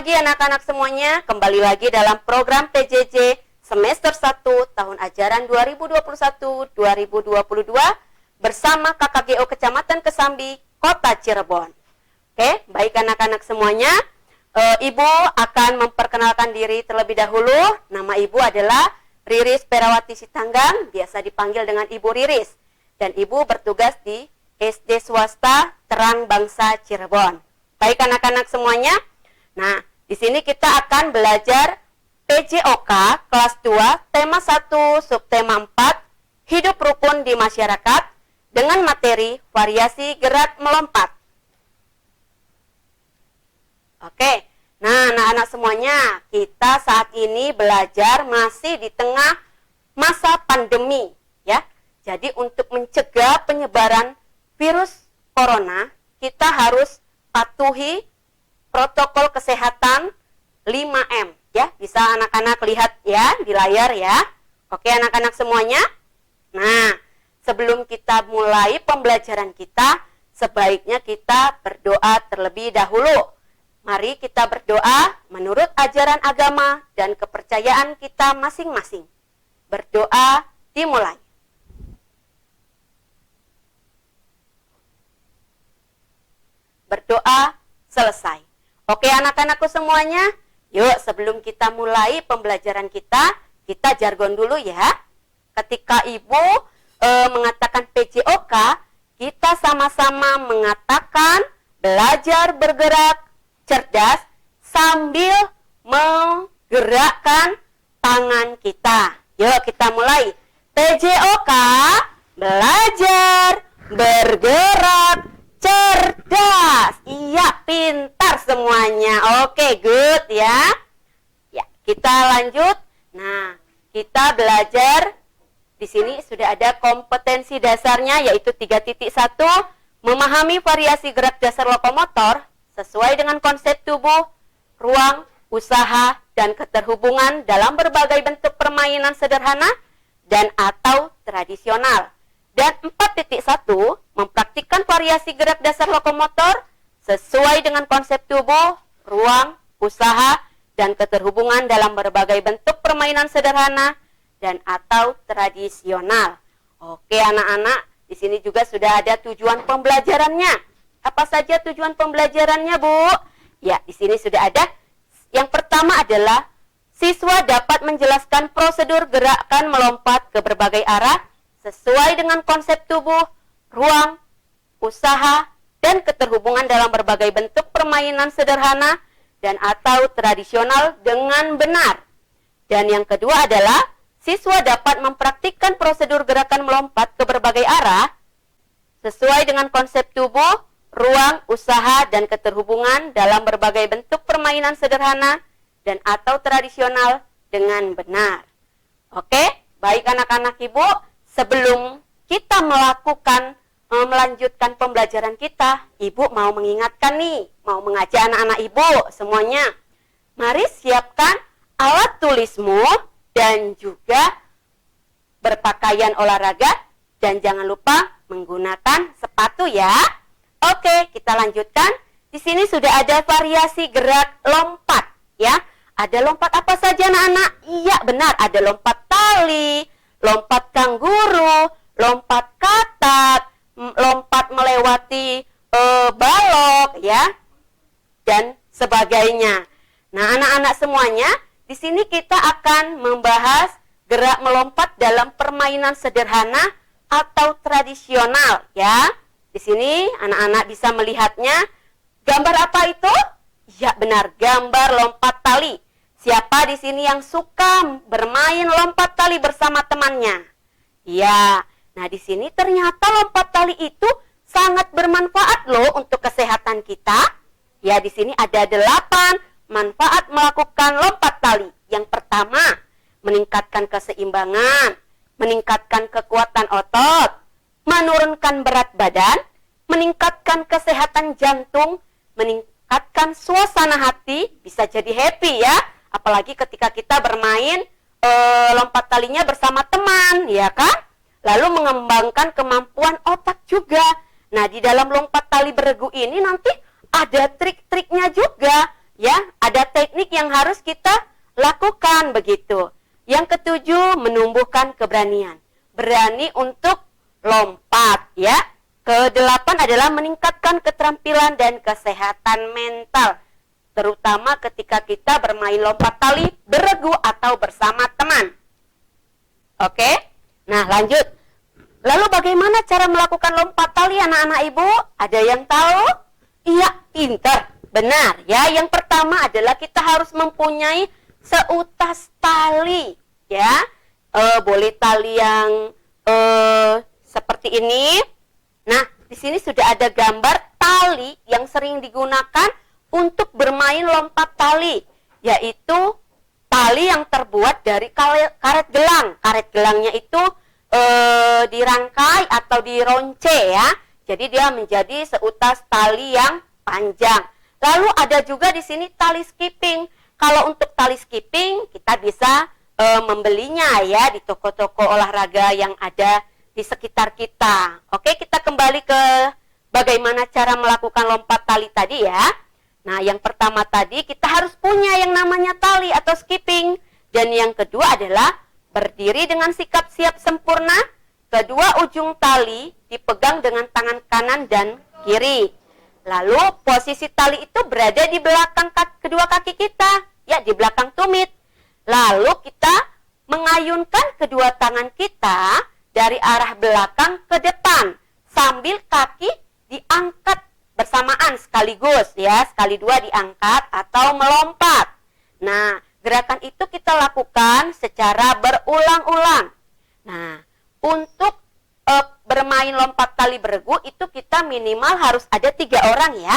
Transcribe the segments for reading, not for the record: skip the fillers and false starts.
pagi anak-anak semuanya, kembali lagi dalam program PJJ semester 1 tahun ajaran 2021-2022 bersama KKGO Kecamatan Kesambi, Kota Cirebon. Oke, baik anak-anak semuanya, Ibu akan memperkenalkan diri terlebih dahulu. Nama Ibu adalah Riris Perawati Sitanggang, biasa dipanggil dengan Ibu Riris. Dan Ibu bertugas di SD Swasta Terang Bangsa Cirebon. Baik anak-anak semuanya, nah di sini kita akan belajar PJOK kelas 2, tema 1, subtema 4, hidup rukun di masyarakat dengan materi variasi gerak melompat. Oke, nah anak-anak semuanya, kita saat ini belajar masih di tengah masa pandemi, ya. Jadi untuk mencegah penyebaran virus corona, kita harus patuhi protokol kesehatan 5M, ya. Bisa anak-anak lihat ya di layar ya. Oke anak-anak semuanya. Nah, sebelum kita mulai pembelajaran kita, sebaiknya kita berdoa terlebih dahulu. Mari kita berdoa menurut ajaran agama dan kepercayaan kita masing-masing. Berdoa dimulai. Berdoa selesai. Oke anak-anakku semuanya, yuk sebelum kita mulai pembelajaran kita jargon dulu ya. Ketika Ibu mengatakan PJOK, kita sama-sama mengatakan belajar bergerak cerdas sambil menggerakkan tangan kita. Yuk kita mulai. PJOK, belajar bergerak cerdas. Iya, pintar semuanya. Oke, good ya. Ya, kita lanjut. Nah, kita belajar di sini sudah ada kompetensi dasarnya yaitu 3.1, memahami variasi gerak dasar lokomotor sesuai dengan konsep tubuh, ruang, usaha, dan keterhubungan dalam berbagai bentuk permainan sederhana dan atau tradisional. Dan 4.1, mempraktikkan variasi gerak dasar lokomotor sesuai dengan konsep tubuh, ruang, usaha, dan keterhubungan dalam berbagai bentuk permainan sederhana dan atau tradisional. Oke anak-anak, di sini juga sudah ada tujuan pembelajarannya. Apa saja tujuan pembelajarannya, Bu? Ya, di sini sudah ada. Yang pertama adalah siswa dapat menjelaskan prosedur gerakan melompat ke berbagai arah sesuai dengan konsep tubuh, ruang, usaha, dan keterhubungan dalam berbagai bentuk permainan sederhana dan atau tradisional dengan benar. Dan yang kedua adalah siswa dapat mempraktikkan prosedur gerakan melompat ke berbagai arah sesuai dengan konsep tubuh, ruang, usaha, dan keterhubungan dalam berbagai bentuk permainan sederhana dan atau tradisional dengan benar. Oke, baik anak-anak Ibu, sebelum kita melanjutkan pembelajaran kita, Ibu mau mengingatkan nih, mau mengajak anak-anak Ibu semuanya. Mari siapkan alat tulismu dan juga berpakaian olahraga dan jangan lupa menggunakan sepatu ya. Oke, kita lanjutkan. Di sini sudah ada variasi gerak lompat ya. Ada lompat apa saja anak-anak? Iya benar, ada lompat tali, lompat kangguru, lompat katak, lompat melewati balok ya, dan sebagainya. Nah, anak-anak semuanya, di sini kita akan membahas gerak melompat dalam permainan sederhana atau tradisional ya. Di sini anak-anak bisa melihatnya. Gambar apa itu? Ya benar, gambar lompat tali. Siapa di sini yang suka bermain lompat tali bersama temannya? Ya, nah di sini ternyata lompat tali itu sangat bermanfaat loh untuk kesehatan kita. Ya, di sini ada 8 manfaat melakukan lompat tali. Yang pertama, meningkatkan keseimbangan, meningkatkan kekuatan otot, menurunkan berat badan, meningkatkan kesehatan jantung, meningkatkan suasana hati, bisa jadi happy ya. Apalagi ketika kita bermain lompat talinya bersama teman, ya kan? Lalu mengembangkan kemampuan otak juga. Nah, di dalam lompat tali beregu ini nanti ada trik-triknya juga. Ya, ada teknik yang harus kita lakukan begitu. Yang ketujuh, menumbuhkan keberanian. Berani untuk lompat, ya. Kedelapan adalah meningkatkan keterampilan dan kesehatan mental, terutama ketika kita bermain lompat tali, beregu atau bersama teman. Oke? Nah, lanjut. Lalu bagaimana cara melakukan lompat tali anak-anak ibu? Ada yang tahu? Iya, pintar. Benar, ya. Yang pertama adalah kita harus mempunyai seutas tali, ya. Boleh tali yang seperti ini. Nah, di sini sudah ada gambar tali yang sering digunakan untuk bermain lompat tali, yaitu tali yang terbuat dari karet gelang. Karet gelangnya itu dirangkai atau dironce, ya. Jadi dia menjadi seutas tali yang panjang. Lalu ada juga di sini tali skipping. Kalau untuk tali skipping kita bisa membelinya, ya, di toko-toko olahraga yang ada di sekitar kita. Oke, kita kembali ke bagaimana cara melakukan lompat tali tadi, ya. Nah, yang pertama tadi kita harus punya yang namanya tali atau skipping. Dan yang kedua adalah berdiri dengan sikap siap sempurna. Kedua ujung tali dipegang dengan tangan kanan dan kiri. Lalu posisi tali itu berada di belakang kedua kaki kita, ya, di belakang tumit. Lalu kita mengayunkan kedua tangan kita dari arah belakang ke depan sambil kaki diangkat bersamaan sekaligus, ya, sekali dua diangkat atau melompat. Nah, gerakan itu kita lakukan secara berulang-ulang. Nah, untuk bermain lompat tali beregu itu kita minimal harus ada 3 orang, ya.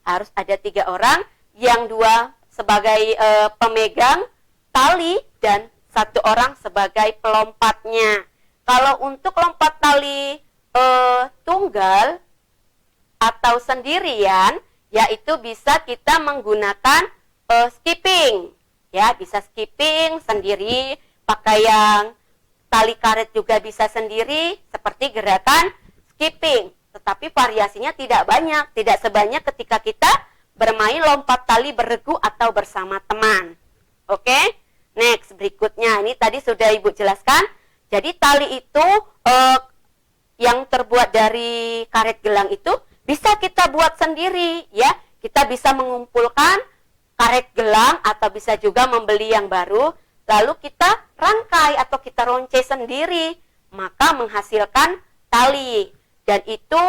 Harus ada 3 orang, yang 2 sebagai pemegang tali dan 1 orang sebagai pelompatnya. Kalau untuk lompat tali tunggal atau sendirian, yaitu bisa kita menggunakan skipping, ya, bisa skipping sendiri, pakai yang tali karet juga bisa sendiri, seperti gerakan skipping. Tetapi variasinya tidak banyak, tidak sebanyak ketika kita bermain lompat tali beregu atau bersama teman. Oke, next, berikutnya. Ini tadi sudah Ibu jelaskan. Jadi tali itu yang terbuat dari karet gelang itu bisa kita buat sendiri, ya. Kita bisa mengumpulkan karet gelang atau bisa juga membeli yang baru, lalu kita rangkai atau kita ronce sendiri, maka menghasilkan tali. Dan itu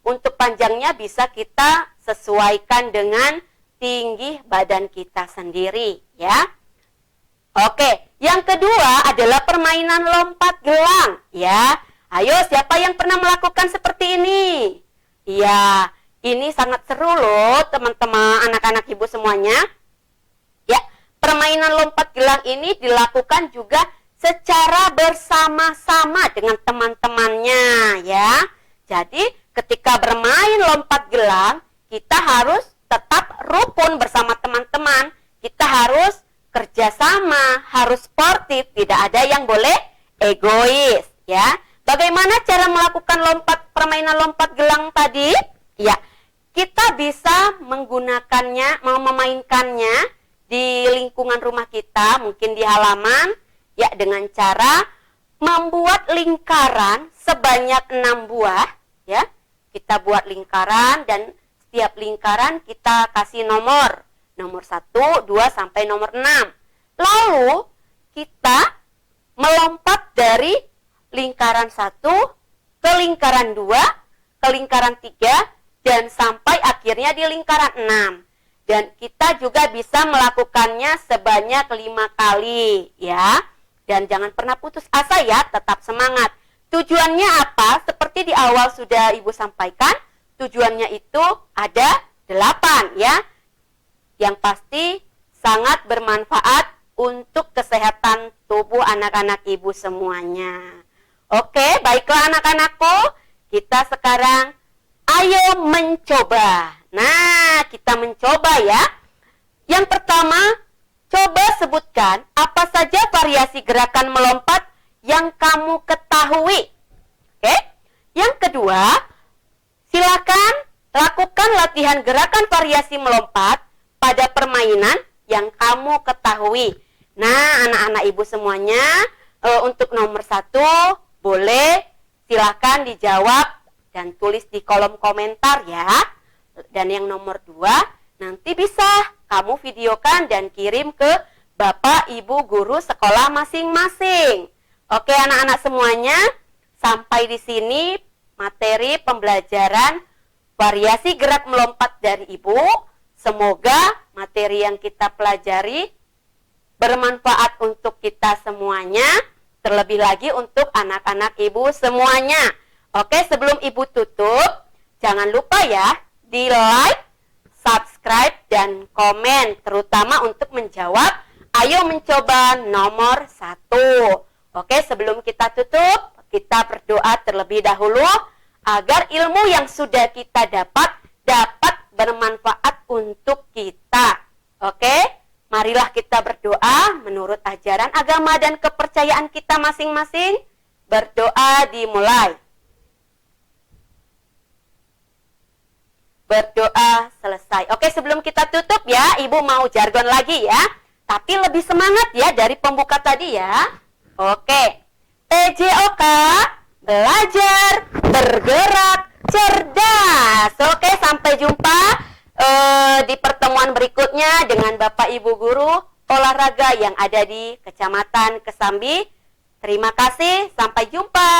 untuk panjangnya bisa kita sesuaikan dengan tinggi badan kita sendiri, ya. Oke, yang kedua adalah permainan lompat gelang, ya. Ayo, siapa yang pernah melakukan seperti ini? Iya, ini sangat seru loh, teman-teman, anak-anak ibu semuanya. Ya, permainan lompat gelang ini dilakukan juga secara bersama-sama dengan teman-temannya, ya. Jadi, ketika bermain lompat gelang, kita harus tetap rukun bersama teman-teman. Kita harus kerjasama, harus sportif, tidak ada yang boleh egois, ya. Bagaimana cara melakukan permainan lompat gelang tadi? Ya, kita bisa menggunakannya, memainkannya di lingkungan rumah kita, mungkin di halaman, ya, dengan cara membuat lingkaran sebanyak 6 buah, ya. Kita buat lingkaran dan setiap lingkaran kita kasih nomor 1, 2, sampai nomor 6. Lalu kita melompat dari lingkaran 1 ke lingkaran 2, ke lingkaran 3, dan sampai akhirnya di lingkaran 6. Dan kita juga bisa melakukannya sebanyak 5 kali, ya. Dan jangan pernah putus asa, ya, tetap semangat. Tujuannya apa? Seperti di awal sudah Ibu sampaikan, tujuannya itu ada 8, ya. Yang pasti sangat bermanfaat untuk kesehatan tubuh anak-anak ibu semuanya. Oke, baiklah anak-anakku, kita sekarang ayo mencoba. Nah, kita mencoba, ya. Yang pertama, coba sebutkan apa saja variasi gerakan melompat yang kamu ketahui. Oke. Yang kedua, silakan lakukan latihan gerakan variasi melompat pada permainan yang kamu ketahui. Nah, anak-anak ibu semuanya, untuk nomor 1 boleh silakan dijawab dan tulis di kolom komentar ya. Dan yang nomor 2 nanti bisa kamu videokan dan kirim ke Bapak Ibu guru sekolah masing-masing. Oke anak-anak semuanya, sampai di sini materi pembelajaran variasi gerak melompat dari Ibu. Semoga materi yang kita pelajari bermanfaat untuk kita semuanya, terlebih lagi untuk anak-anak Ibu semuanya. Oke, sebelum Ibu tutup, jangan lupa ya, di like, subscribe, dan komen, terutama untuk menjawab, ayo mencoba nomor 1. Oke, sebelum kita tutup, kita berdoa terlebih dahulu, agar ilmu yang sudah kita dapat bermanfaat untuk kita. Oke, marilah kita berdoa menurut ajaran agama dan kepercayaan kita masing-masing. Berdoa dimulai. Berdoa selesai. Oke, sebelum kita tutup ya, Ibu mau jargon lagi ya. Tapi lebih semangat ya dari pembuka tadi ya. Oke, PJOK, belajar, bergerak, cerdas. Oke, sampai jumpa di pertemuan berikutnya dengan Bapak Ibu Guru olahraga yang ada di Kecamatan Kesambi. Terima kasih, sampai jumpa.